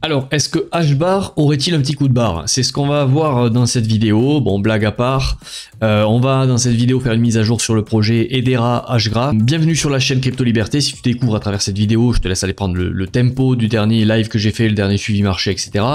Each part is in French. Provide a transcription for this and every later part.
Alors, est-ce que H-Bar aurait-il un petit coup de barre? C'est ce qu'on va voir dans cette vidéo. Bon, blague à part, on va dans cette vidéo faire une mise à jour sur le projet Hedera Hgraph. Bienvenue sur la chaîne Crypto Liberté. Si tu découvres à travers cette vidéo, je te laisse aller prendre le tempo du dernier live que j'ai fait, le dernier suivi marché, etc.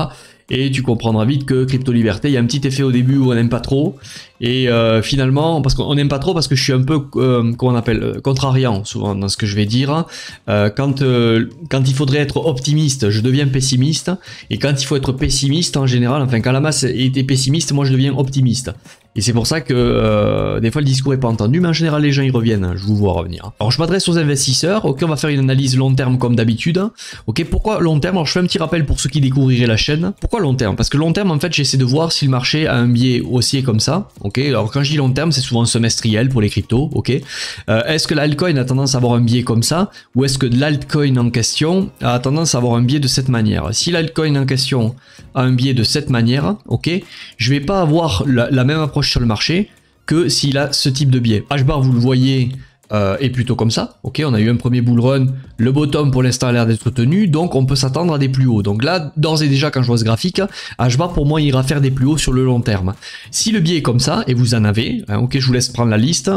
Et tu comprendras vite que Crypto Liberté, il y a un petit effet au début où on n'aime pas trop. Et finalement, parce qu'on n'aime pas trop, parce que je suis un peu, comment on appelle, contrariant souvent dans ce que je vais dire. Quand il faudrait être optimiste, je deviens pessimiste. Et quand il faut être pessimiste, en général, enfin quand la masse était pessimiste, moi je deviens optimiste. Et c'est pour ça que des fois le discours est pas entendu, mais en général les gens y reviennent, je vous vois revenir. Alors je m'adresse aux investisseurs, ok, on va faire une analyse long terme comme d'habitude. Ok, pourquoi long terme? Alors je fais un petit rappel pour ceux qui découvriraient la chaîne. Pourquoi long terme? Parce que long terme en fait j'essaie de voir si le marché a un biais haussier comme ça. Ok, alors quand je dis long terme c'est souvent semestriel pour les cryptos, ok. Est-ce que l'altcoin a tendance à avoir un biais comme ça? Ou est-ce que l'altcoin en question a tendance à avoir un biais de cette manière? Si l'altcoin en question a un biais de cette manière, ok, je vais pas avoir la même approche sur le marché que s'il a ce type de biais. H-Bar, vous le voyez, est plutôt comme ça. Ok, on a eu un premier bull run, le bottom pour l'instant a l'air d'être tenu, donc on peut s'attendre à des plus hauts. Donc là, d'ores et déjà, quand je vois ce graphique, H-Bar pour moi ira faire des plus hauts sur le long terme. Si le biais est comme ça, et vous en avez, hein, ok, je vous laisse prendre la liste,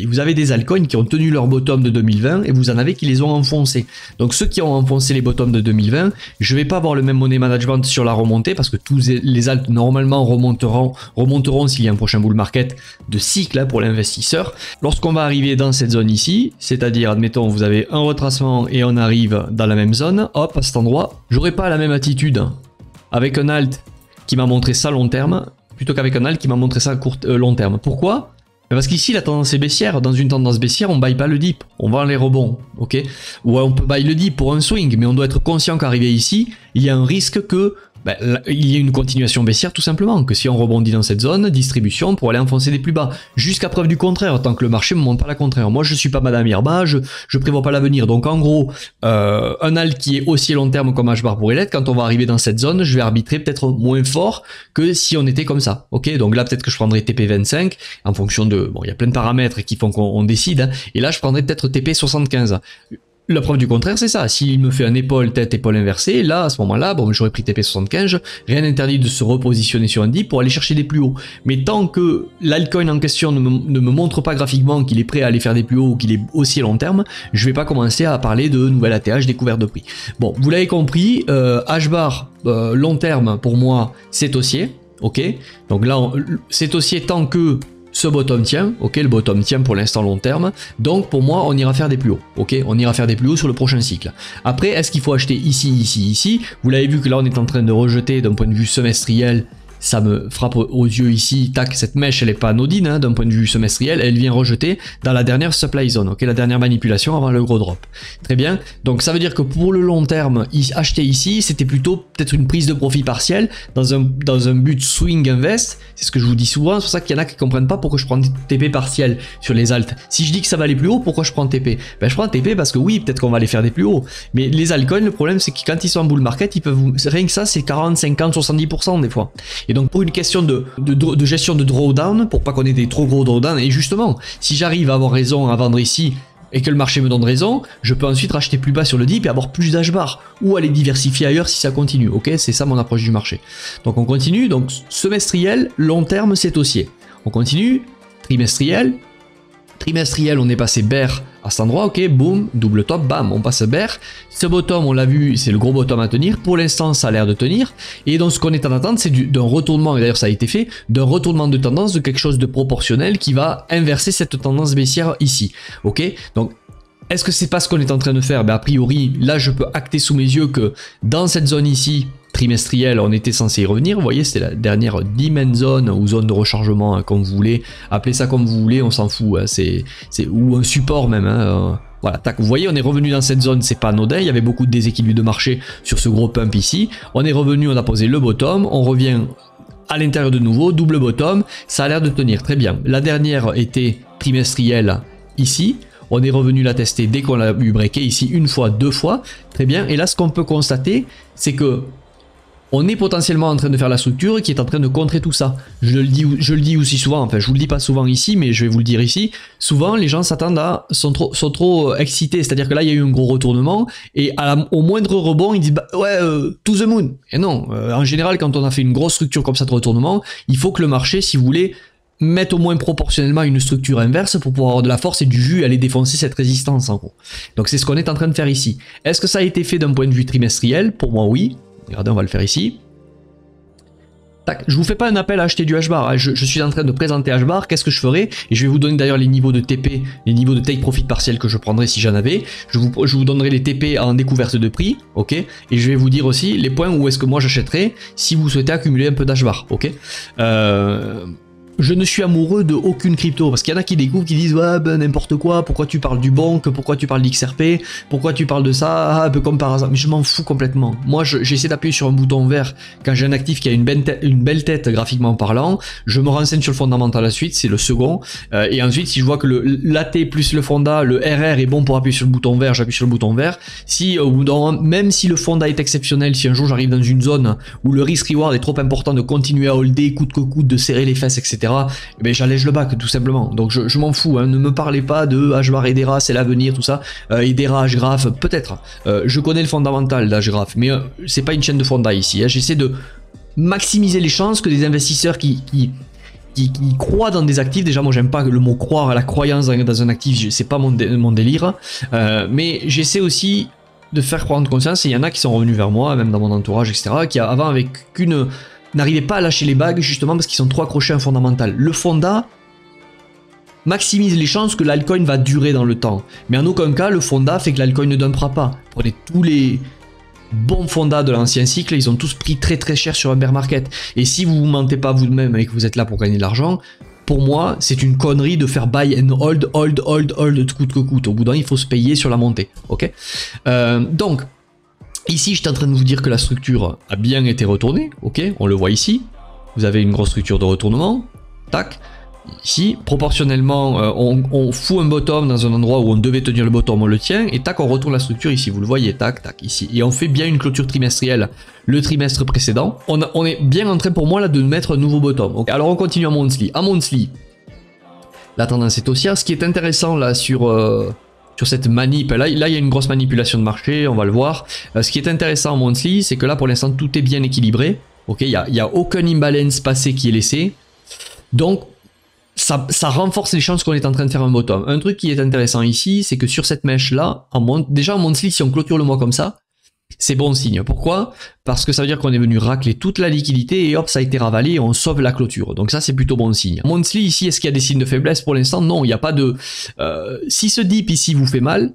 vous avez des altcoins qui ont tenu leur bottom de 2020 et vous en avez qui les ont enfoncés. Donc ceux qui ont enfoncé les bottoms de 2020, je vais pas avoir le même money management sur la remontée parce que tous les alts normalement remonteront s'il y a un prochain bull market de cycle hein, pour l'investisseur. Lorsqu'on va arriver dans cette zone ici, c'est-à-dire admettons vous avez un retracement et on arrive dans la même zone, hop à cet endroit, j'aurai pas la même attitude avec un alt qui m'a montré ça long terme plutôt qu'avec un alt qui m'a montré ça long terme. Pourquoi? Parce qu'ici la tendance est baissière, dans une tendance baissière on buy pas le dip, on vend les rebonds, ok? Ou on peut buy le dip pour un swing, mais on doit être conscient qu'arrivé ici, il y a un risque que il y a une continuation baissière tout simplement, que si on rebondit dans cette zone, distribution pour aller enfoncer des plus bas, jusqu'à preuve du contraire, tant que le marché ne me montre pas la contraire. Moi je suis pas Madame Irba, je prévois pas l'avenir, donc en gros, un alt qui est aussi long terme comme H-Bar pour l'être, quand on va arriver dans cette zone, je vais arbitrer peut-être moins fort que si on était comme ça, ok? Donc là peut-être que je prendrai TP25, en fonction de, bon il y a plein de paramètres qui font qu'on décide, hein, et là je prendrai peut-être TP75. La preuve du contraire, c'est ça. S'il me fait un épaule, tête, épaule inversée, là, à ce moment-là, bon, j'aurais pris TP75, rien n'interdit de se repositionner sur un dip pour aller chercher des plus hauts. Mais tant que l'altcoin en question ne me montre pas graphiquement qu'il est prêt à aller faire des plus hauts ou qu'il est haussier long terme, je vais pas commencer à parler de nouvelle ATH découverte de prix. Bon, vous l'avez compris, H-Bar, long terme, pour moi, c'est haussier, ok? Donc là, c'est haussier tant que ce bottom tient, ok, le bottom tient pour l'instant long terme, donc pour moi on ira faire des plus hauts, ok, on ira faire des plus hauts sur le prochain cycle. Après, est-ce qu'il faut acheter ici, ici, ici? Vous l'avez vu que là on est en train de rejeter d'un point de vue semestriel, ça me frappe aux yeux ici, tac, cette mèche elle est pas anodine hein, d'un point de vue semestriel, elle vient rejeter dans la dernière supply zone, ok, la dernière manipulation avant le gros drop. Très bien, donc ça veut dire que pour le long terme, acheter ici, c'était plutôt peut-être une prise de profit partiel dans un but swing invest, c'est ce que je vous dis souvent, c'est pour ça qu'il y en a qui comprennent pas pourquoi je prends TP partiel sur les alts. Si je dis que ça va aller plus haut, pourquoi je prends TP? Ben je prends TP parce que oui, peut-être qu'on va aller faire des plus hauts, mais les altcoins, le problème c'est que quand ils sont en bull market, ils peuvent rien que ça, c'est 40, 50, 70% des fois. Et donc pour une question de gestion de drawdown, pour pas qu'on ait des trop gros drawdown, et justement, si j'arrive à avoir raison à vendre ici, et que le marché me donne raison, je peux ensuite racheter plus bas sur le dip et avoir plus d'H-Bar, ou aller diversifier ailleurs si ça continue, ok? C'est ça mon approche du marché. Donc on continue, donc semestriel, long terme c'est haussier. On continue, trimestriel, on est passé bear à cet endroit, ok, boum, double top, bam, on passe bear. Ce bottom, on l'a vu, c'est le gros bottom à tenir. Pour l'instant, ça a l'air de tenir. Et donc, ce qu'on est en attente, c'est d'un retournement, et d'ailleurs, ça a été fait, d'un retournement de tendance, de quelque chose de proportionnel qui va inverser cette tendance baissière ici, ok? Donc, est-ce que c'est pas ce qu'on est en train de faire? Ben, a priori, là, je peux acter sous mes yeux que dans cette zone ici, trimestriel, on était censé y revenir. Vous voyez, c'est la dernière demand zone ou zone de rechargement, hein, comme vous voulez. Appelez ça comme vous voulez, on s'en fout. Hein, c'est ou un support même. Hein, voilà, tac. Vous voyez, on est revenu dans cette zone, c'est pas anodin. Il y avait beaucoup de déséquilibre de marché sur ce gros pump ici. On est revenu, on a posé le bottom, on revient à l'intérieur de nouveau, double bottom. Ça a l'air de tenir très bien. La dernière était trimestrielle ici. On est revenu la tester dès qu'on l'a eu breaké ici une fois, deux fois. Très bien. Et là, ce qu'on peut constater, c'est que on est potentiellement en train de faire la structure qui est en train de contrer tout ça. Je le dis aussi souvent, enfin je vous le dis pas souvent ici, mais je vais vous le dire ici. Souvent les gens s'attendent à, sont trop excités, c'est-à-dire que là il y a eu un gros retournement et au moindre rebond ils disent bah, ouais to the moon. Et non, en général quand on a fait une grosse structure comme ça de retournement, il faut que le marché, si vous voulez, mette au moins proportionnellement une structure inverse pour pouvoir avoir de la force et du jus et aller défoncer cette résistance en gros. Donc c'est ce qu'on est en train de faire ici. Est-ce que ça a été fait d'un point de vue trimestriel? Pour moi oui. Regardez, on va le faire ici. Tac. Je vous fais pas un appel à acheter du H-bar, hein. Je suis en train de présenter H-bar, qu'est-ce que je ferai? Et je vais vous donner d'ailleurs les niveaux de TP, les niveaux de take profit partiel que je prendrai si j'en avais. Je vous donnerai les TP en découverte de prix, ok? Et je vais vous dire aussi les points où est-ce que moi j'achèterai si vous souhaitez accumuler un peu d'H-bar, ok? Je ne suis amoureux de aucune crypto, parce qu'il y en a qui découvrent, qui disent ouais ben n'importe quoi, pourquoi tu parles du banque, pourquoi tu parles d'XRP, pourquoi tu parles de ça, un peu comme par hasard, mais je m'en fous complètement. Moi j'essaie d'appuyer sur un bouton vert quand j'ai un actif qui a une belle tête graphiquement parlant, je me renseigne sur le fondamental à la suite, c'est le second, et ensuite si je vois que l'AT plus le fonda, le RR est bon pour appuyer sur le bouton vert, j'appuie sur le bouton vert. Si au bout d'un moment, même si le fonda est exceptionnel, si un jour j'arrive dans une zone où le risk reward est trop important de continuer à holder coûte que coûte, de serrer les fesses, etc., eh ben j'allège le bac tout simplement. Donc je m'en fous, hein. Ne me parlez pas de H-bar Hedera c'est l'avenir, tout ça. Hedera, Hgraph, peut-être. Je connais le fondamental d'Hgraph, mais c'est pas une chaîne de fonda ici, hein. J'essaie de maximiser les chances que des investisseurs qui croient dans des actifs, déjà moi j'aime pas le mot croire, la croyance dans un actif, c'est pas mon délire, mais j'essaie aussi de faire prendre conscience, et il y en a qui sont revenus vers moi, même dans mon entourage, etc., qui avant avec n'arrivaient pas à lâcher les bagues justement parce qu'ils sont trop accrochés à un fondamental. Le fonda maximise les chances que l'altcoin va durer dans le temps, mais en aucun cas le fonda fait que l'altcoin ne dumpera pas. Prenez tous les bons fondas de l'ancien cycle, ils ont tous pris très très cher sur un bear market, et si vous vous mentez pas vous-même et que vous êtes là pour gagner de l'argent, pour moi c'est une connerie de faire buy and hold coûte que coûte. Au bout d'un il faut se payer sur la montée, ok? Donc ici, j'étais en train de vous dire que la structure a bien été retournée, ok, on le voit ici. Vous avez une grosse structure de retournement, tac. Ici, proportionnellement, on fout un bottom dans un endroit où on devait tenir le bottom, on le tient, et tac, on retourne la structure ici, vous le voyez, tac, tac, ici. Et on fait bien une clôture trimestrielle le trimestre précédent. On est bien en train pour moi là de mettre un nouveau bottom. Okay. Alors on continue à monthly. À monthly, la tendance est haussière. Ce qui est intéressant là sur cette manip, là il y a une grosse manipulation de marché, on va le voir. Ce qui est intéressant en monthly, c'est que là pour l'instant tout est bien équilibré. Ok, il y a aucun imbalance passé qui est laissé. Donc ça renforce les chances qu'on est en train de faire un bottom. Un truc qui est intéressant ici, c'est que sur cette mèche là, déjà en monthly, si on clôture le mois comme ça, c'est bon signe. Pourquoi? Parce que ça veut dire qu'on est venu racler toute la liquidité et hop, ça a été ravalé et on sauve la clôture. Donc ça, c'est plutôt bon signe. Monthly, ici, est-ce qu'il y a des signes de faiblesse pour l'instant? Non, il n'y a pas de... si ce dip ici vous fait mal,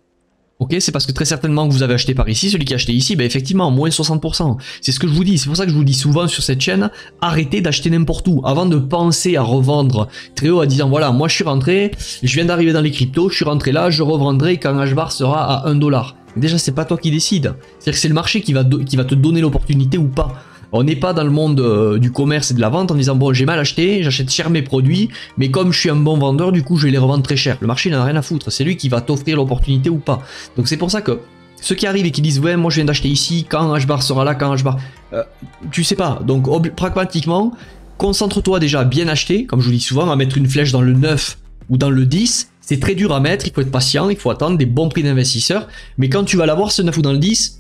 ok, c'est parce que très certainement que vous avez acheté par ici, celui qui a acheté ici, ben effectivement, moins 60%. C'est ce que je vous dis, c'est pour ça que je vous dis souvent sur cette chaîne, arrêtez d'acheter n'importe où, avant de penser à revendre très haut, en disant, voilà, moi je suis rentré, je viens d'arriver dans les cryptos, je suis rentré là, je revendrai quand H-bar sera à 1$. Déjà, c'est pas toi qui décide. C'est-à-dire que c'est le marché qui va te donner l'opportunité ou pas. On n'est pas dans le monde du commerce et de la vente en disant bon j'ai mal acheté, j'achète cher mes produits, mais comme je suis un bon vendeur, du coup je vais les revendre très cher. Le marché n'en a rien à foutre, c'est lui qui va t'offrir l'opportunité ou pas. Donc c'est pour ça que ceux qui arrivent et qui disent ouais moi je viens d'acheter ici, quand H-bar sera là, quand H-bar... tu sais pas, donc pragmatiquement, concentre-toi déjà à bien acheter, comme je vous dis souvent, à mettre une flèche dans le 9 ou dans le 10. C'est très dur à mettre, il faut être patient, il faut attendre des bons prix d'investisseurs, mais quand tu vas l'avoir ce 9 ou dans le 10,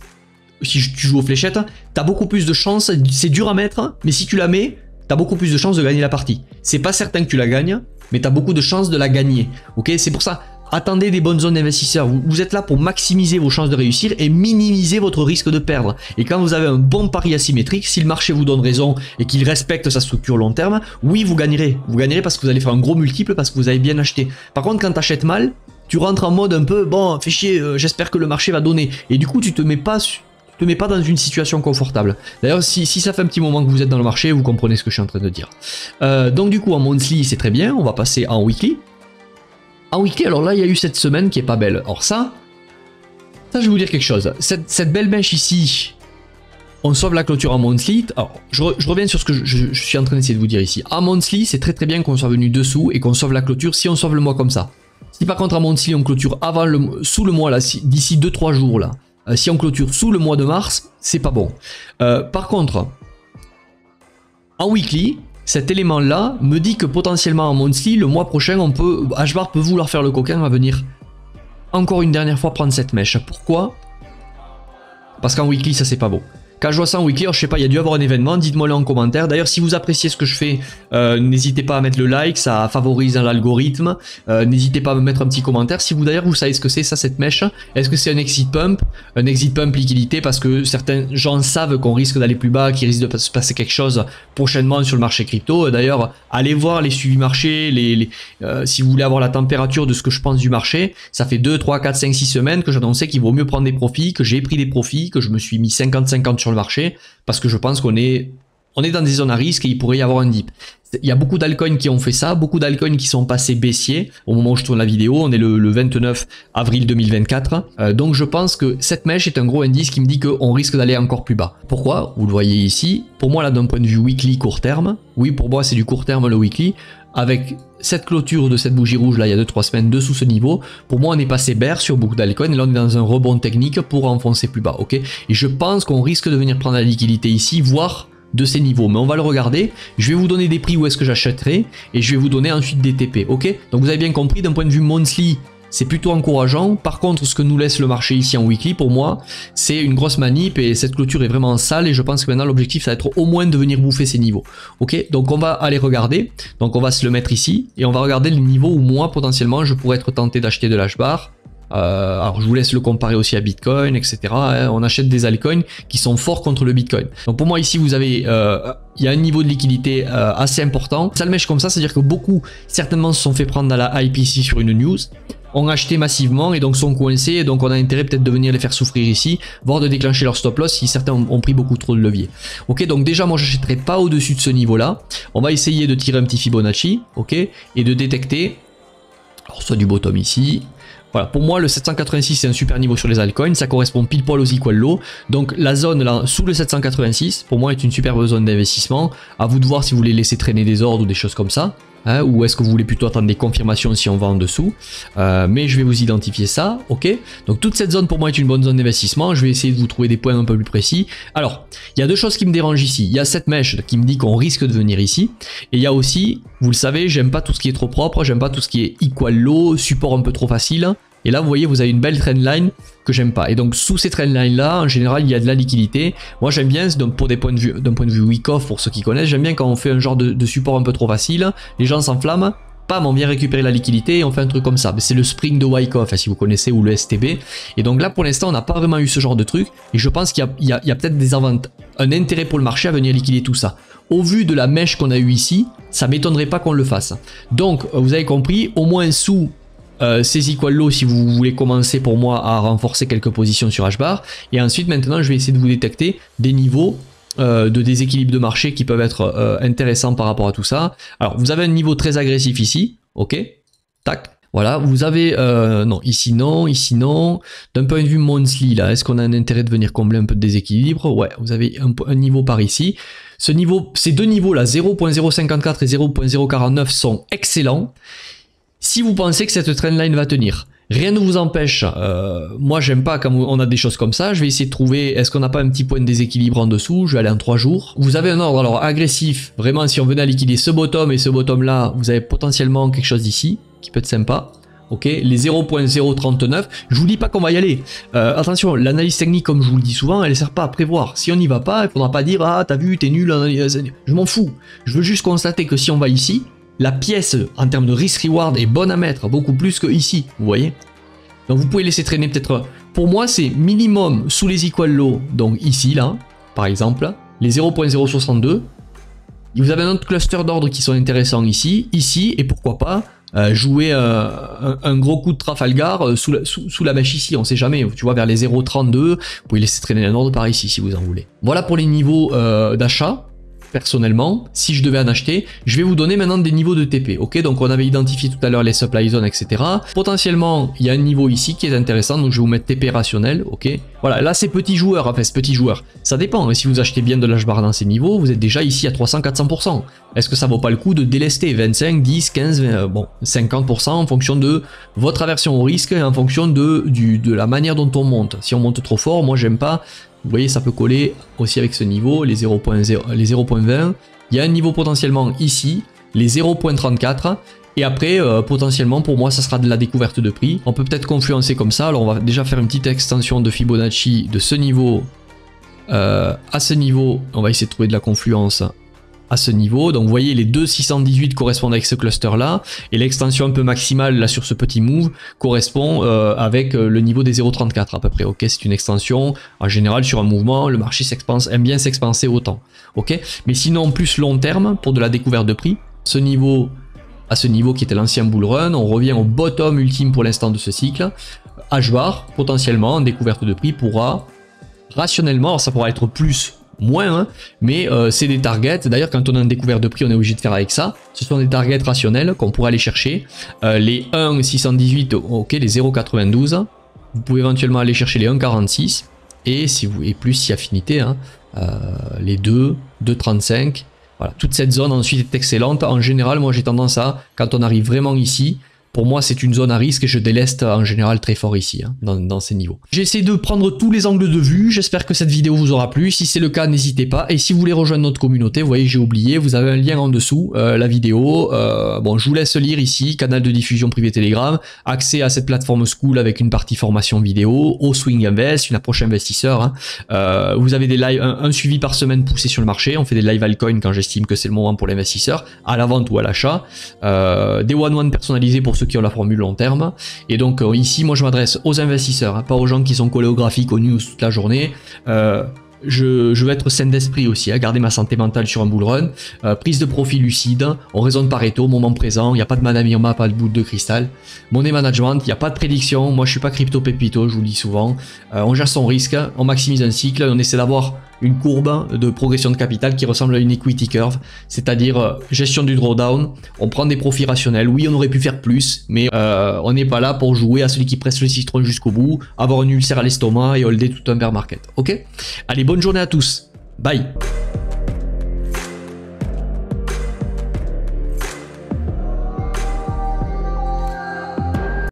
si tu joues aux fléchettes, t'as beaucoup plus de chances, c'est dur à mettre, mais si tu la mets, t'as beaucoup plus de chances de gagner la partie. C'est pas certain que tu la gagnes, mais t'as beaucoup de chances de la gagner. Ok, c'est pour ça, attendez des bonnes zones d'investisseurs. Vous êtes là pour maximiser vos chances de réussir et minimiser votre risque de perdre. Et quand vous avez un bon pari asymétrique, si le marché vous donne raison et qu'il respecte sa structure long terme, oui, vous gagnerez. Vous gagnerez parce que vous allez faire un gros multiple parce que vous avez bien acheté. Par contre, quand t'achètes mal, tu rentres en mode un peu, bon, fais chier, j'espère que le marché va donner. Et du coup, tu te mets pas dans une situation confortable. D'ailleurs, si ça fait un petit moment que vous êtes dans le marché, vous comprenez ce que je suis en train de dire. Donc du coup, en monthly, c'est très bien. On va passer en weekly. En weekly, alors là, il y a eu cette semaine qui est pas belle. Alors ça je vais vous dire quelque chose. Cette belle mèche ici, on sauve la clôture en monthly. Alors, je reviens sur ce que je suis en train d'essayer de vous dire ici. En monthly, c'est très très bien qu'on soit venu dessous et qu'on sauve la clôture si on sauve le mois comme ça. Si par contre en monthly, on clôture sous le mois là, d'ici 2-3 jours là, si on clôture sous le mois de mars, c'est pas bon. Par contre, En weekly, cet élément-là me dit que potentiellement en monthly, le mois prochain, HBAR peut vouloir faire le coquin, va venir encore une dernière fois prendre cette mèche. Pourquoi? Parce qu'en weekly, ça c'est pas beau. Quand je vois ça en weekly, alors, je sais pas, il y a dû y avoir un événement, dites-moi le en commentaire. D'ailleurs, si vous appréciez ce que je fais, n'hésitez pas à mettre le like, ça favorise l'algorithme. N'hésitez pas à me mettre un petit commentaire. Si vous d'ailleurs vous savez ce que c'est ça, cette mèche, est-ce que c'est un exit pump? Un exit pump liquidité, parce que certains gens savent qu'on risque d'aller plus bas, qu'il risque de se passer quelque chose prochainement sur le marché crypto. D'ailleurs, allez voir les suivis marchés, si vous voulez avoir la température de ce que je pense du marché. Ça fait 2, 3, 4, 5, 6 semaines que j'annonçais qu'il vaut mieux prendre des profits, que j'ai pris des profits, que je me suis mis 50-50 sur le marché, parce que je pense qu'on est dans des zones à risque et il pourrait y avoir un dip. Il y a beaucoup d'altcoins qui ont fait ça, beaucoup d'altcoins qui sont passés baissiers au moment où je tourne la vidéo. On est le 29 avril 2024. Donc je pense que cette mèche est un gros indice qui me dit qu'on risque d'aller encore plus bas. Pourquoi? Vous le voyez ici. Pour moi là, d'un point de vue weekly court terme, oui, pour moi c'est du court terme le weekly, avec cette clôture de cette bougie rouge là il y a 2-3 semaines dessous ce niveau, pour moi on est passé bear sur beaucoup d'altcoins et là on est dans un rebond technique pour enfoncer plus bas, ok? Et je pense qu'on risque de venir prendre la liquidité ici, voire de ces niveaux, mais on va le regarder. Je vais vous donner des prix où est-ce que j'achèterai et je vais vous donner ensuite des TP, ok? Donc vous avez bien compris, d'un point de vue monthly, c'est plutôt encourageant. Par contre, ce que nous laisse le marché ici en weekly, pour moi, c'est une grosse manip et cette clôture est vraiment sale et je pense que maintenant l'objectif ça va être au moins de venir bouffer ces niveaux. Ok, donc on va aller regarder, donc on va se le mettre ici et on va regarder le niveau où moi potentiellement je pourrais être tenté d'acheter de l'HBAR. Alors je vous laisse le comparer aussi à Bitcoin, etc. On achète des altcoins qui sont forts contre le Bitcoin. Donc pour moi ici vous avez, il y a un niveau de liquidité assez important. Ça le mèche comme ça, c'est-à-dire que beaucoup certainement se sont fait prendre dans la hype ici sur une news, ont acheté massivement et donc sont coincés, et donc on a intérêt peut-être de venir les faire souffrir ici, voire de déclencher leur stop loss si certains ont pris beaucoup trop de levier. Ok, donc déjà moi j'achèterai pas au-dessus de ce niveau là. On va essayer de tirer un petit Fibonacci, ok, et de détecter, alors soit du bottom ici. Voilà, pour moi le 786 c'est un super niveau sur les altcoins, ça correspond pile poil aux equal low, donc la zone là sous le 786 pour moi est une superbe zone d'investissement. À vous de voir si vous voulez laisser traîner des ordres ou des choses comme ça, hein, ou est-ce que vous voulez plutôt attendre des confirmations si on va en dessous, mais je vais vous identifier ça, ok. Donc toute cette zone pour moi est une bonne zone d'investissement, je vais essayer de vous trouver des points un peu plus précis. Alors, il y a deux choses qui me dérangent ici, il y a cette mèche qui me dit qu'on risque de venir ici, et il y a aussi, vous le savez, j'aime pas tout ce qui est trop propre, j'aime pas tout ce qui est equal low, support un peu trop facile. Et là vous voyez vous avez une belle trendline que j'aime pas. Et donc sous ces trendlines là en général il y a de la liquidité. Moi j'aime bien pour des points de vue, d'un point de vue week off pour ceux qui connaissent, j'aime bien quand on fait un genre de support un peu trop facile, les gens s'enflamment, pam on vient récupérer la liquidité et on fait un truc comme ça. C'est le spring de Wyckoff si vous connaissez, ou le STB. Et donc là pour l'instant on n'a pas vraiment eu ce genre de truc et je pense qu'il y a peut-être un intérêt pour le marché à venir liquider tout ça. Au vu de la mèche qu'on a eu ici, ça m'étonnerait pas qu'on le fasse. Donc vous avez compris, au moins sous ces equal low si vous voulez commencer pour moi à renforcer quelques positions sur HBAR. Et ensuite maintenant je vais essayer de vous détecter des niveaux de déséquilibre de marché qui peuvent être intéressants par rapport à tout ça. Alors vous avez un niveau très agressif ici, ok, tac. Voilà, vous avez, non, ici non, ici non. D'un point de vue monthly, là, est-ce qu'on a un intérêt de venir combler un peu de déséquilibre? Ouais, vous avez un niveau par ici. Ce niveau, ces deux niveaux là, 0.054 et 0.049 sont excellents. Si vous pensez que cette trendline va tenir, rien ne vous empêche, moi j'aime pas quand on a des choses comme ça, je vais essayer de trouver, est-ce qu'on n'a pas un petit point de déséquilibre en dessous, je vais aller en 3 jours. Vous avez un ordre alors agressif, vraiment si on venait à liquider ce bottom et ce bottom là, vous avez potentiellement quelque chose ici, qui peut être sympa. Ok, les 0.039, je vous dis pas qu'on va y aller. Attention, l'analyse technique, comme je vous le dis souvent, elle sert pas à prévoir. Si on n'y va pas, il faudra pas dire ah t'as vu, t'es nul. Je m'en fous. Je veux juste constater que si on va ici, la pièce en termes de risk-reward est bonne à mettre, beaucoup plus que ici, vous voyez. Donc vous pouvez laisser traîner peut-être. Pour moi, c'est minimum sous les equal low, donc ici là, par exemple, les 0.062. Vous avez un autre cluster d'ordre qui sont intéressants ici, et pourquoi pas. Jouer un gros coup de Trafalgar sous la mèche ici, on sait jamais, tu vois, vers les 0.32, vous pouvez laisser traîner un ordre par ici si vous en voulez. Voilà pour les niveaux d'achat. Personnellement, si je devais en acheter, je vais vous donner maintenant des niveaux de TP, ok? Donc on avait identifié tout à l'heure les supply zones, etc. Potentiellement, il y a un niveau ici qui est intéressant, donc je vais vous mettre TP rationnel, ok? Voilà, là c'est petits joueurs, enfin c'est petits joueurs. Ça dépend, si vous achetez bien de l'HBAR dans ces niveaux, vous êtes déjà ici à 300-400%. Est-ce que ça vaut pas le coup de délester 25, 10, 15, 20, bon, 50% en fonction de votre aversion au risque et en fonction de la manière dont on monte. Si on monte trop fort, moi j'aime pas. Vous voyez, ça peut coller aussi avec ce niveau, les 0.20. Il y a un niveau potentiellement ici, les 0.34. Et après, potentiellement, pour moi, ça sera de la découverte de prix. On peut peut-être confluencer comme ça. Alors, on va déjà faire une petite extension de Fibonacci de ce niveau à ce niveau. On va essayer de trouver de la confluence à ce niveau. Donc, vous voyez, les deux 618 correspondent avec ce cluster-là. Et l'extension un peu maximale, là, sur ce petit move, correspond avec le niveau des 0.34 à peu près. Ok, c'est une extension. En général, sur un mouvement, le marché aime bien s'expanser autant. Ok, mais sinon, plus long terme, pour de la découverte de prix, ce niveau... à ce niveau qui était l'ancien bull run, on revient au bottom ultime pour l'instant de ce cycle. H-bar, potentiellement, en découverte de prix, pourra rationnellement, alors ça pourra être plus, moins, hein, mais c'est des targets. D'ailleurs, quand on a une découverte de prix, on est obligé de faire avec ça. Ce sont des targets rationnels qu'on pourra aller chercher. Les 1,618, ok, les 0,92. Vous pouvez éventuellement aller chercher les 1,46 et si vous et plus si affinité, hein, les 2,35. Voilà, toute cette zone ensuite est excellente. En général, moi j'ai tendance à, quand on arrive vraiment ici, pour moi c'est une zone à risque et je déleste en général très fort ici, hein, dans ces niveaux. J'ai essayé de prendre tous les angles de vue, j'espère que cette vidéo vous aura plu. Si c'est le cas, n'hésitez pas. Et si vous voulez rejoindre notre communauté, vous voyez j'ai oublié, vous avez un lien en dessous, la vidéo. Bon, je vous laisse lire ici, canal de diffusion privé Telegram, accès à cette plateforme School avec une partie formation vidéo, au Swing Invest, une approche investisseur. Hein. Vous avez des lives, un suivi par semaine poussé sur le marché. On fait des live altcoin quand j'estime que c'est le moment pour l'investisseur, à la vente ou à l'achat. Des one-one personnalisés pour ceux qui ont la formule long terme. Et donc ici, moi je m'adresse aux investisseurs, hein, pas aux gens qui sont collés au graphique, aux news toute la journée. Je veux être sain d'esprit aussi, hein, garder ma santé mentale sur un bull run, prise de profit lucide, on raisonne Pareto, moment présent, il n'y a pas de Madame Irma, pas de boule de cristal, money management, il n'y a pas de prédiction, moi je suis pas crypto pépito, je vous le dis souvent, on gère son risque, on maximise un cycle, on essaie d'avoir une courbe de progression de capital qui ressemble à une equity curve, c'est-à-dire gestion du drawdown, on prend des profits rationnels, oui on aurait pu faire plus, mais on n'est pas là pour jouer à celui qui presse le citron jusqu'au bout, avoir un ulcère à l'estomac et holder tout un bear market, ok? Allez, bonne journée à tous, bye!